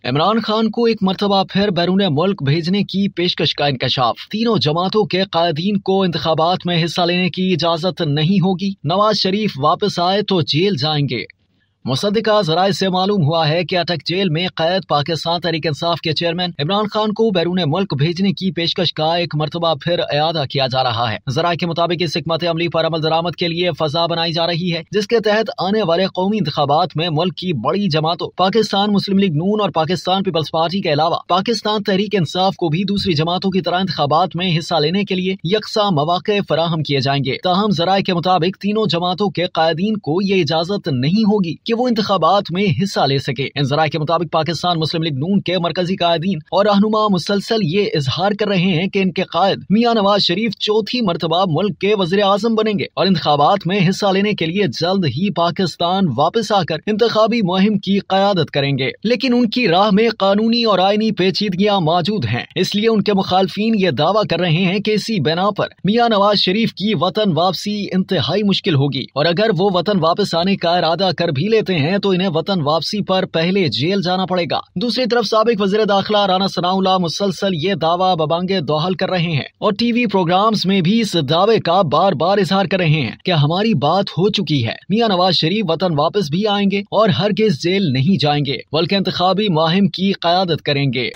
इमरान खान को एक मरतबा फिर बैरून मुल्क भेजने की पेशकश का इंकशाफ। तीनों जमातों के कायदीन को इंतखाबात में हिस्सा लेने की इजाजत नहीं होगी। नवाज शरीफ वापस आए तो जेल जाएंगे। मुसद्दिका ज़राए से मालूम हुआ है कि अटक जेल में कैद पाकिस्तान तहरीक इंसाफ के चेयरमैन इमरान खान को बैरून मुल्क भेजने की पेशकश का एक मरतबा फिर इयादा किया जा रहा है। ज़राए के मुताबिक इस हिकमत अमली पर अमल दरामद के लिए फजा बनाई जा रही है, जिसके तहत आने वाले कौमी इंतखाबात में मुल्क की बड़ी जमातों पाकिस्तान मुस्लिम लीग नून और पाकिस्तान पीपल्स पार्टी के अलावा पाकिस्तान तहरीक इंसाफ को भी दूसरी जमातों की तरह इंतखाबात में हिस्सा लेने के लिए यकसा मौके फराहम किए जाएंगे। ताहम ज़राए के मुताबिक तीनों जमातों के कायदीन को ये इजाजत नहीं होगी कि वो इंतखाबात में हिस्सा ले सके। इन ज़राए के मुताबिक पाकिस्तान मुस्लिम लीग नून के मरकजी कायदीन और रहनुमा मुसलसल ये इजहार कर रहे हैं कि इनके कायद मियां नवाज शरीफ चौथी मरतबा मुल्क के वज़ीर आज़म बनेंगे और इंतखाबात में हिस्सा लेने के लिए जल्द ही पाकिस्तान वापस आकर इंतखाबी मुहिम की क़यादत करेंगे। लेकिन उनकी राह में कानूनी और आईनी पेचीदगियां मौजूद हैं, इसलिए उनके मुखालफीन ये दावा कर रहे हैं कि इसी बिना पर मियां नवाज शरीफ की वतन वापसी इंतहाई मुश्किल होगी और अगर वो वतन वापस आने का इरादा कर भी लेते हैं तो इन्हें वतन वापसी पर पहले जेल जाना पड़ेगा। दूसरी तरफ साबिक वज़ीर दाखिला राना सनाउल्लाह मुसलसल ये दावा बबांगे दोहल कर रहे हैं और टीवी प्रोग्राम्स में भी इस दावे का बार बार इजहार कर रहे हैं कि हमारी बात हो चुकी है, मियां नवाज शरीफ वतन वापस भी आएंगे और हरगिज जेल नहीं जाएंगे बल्कि इंतखाबी मुहिम की क़यादत करेंगे।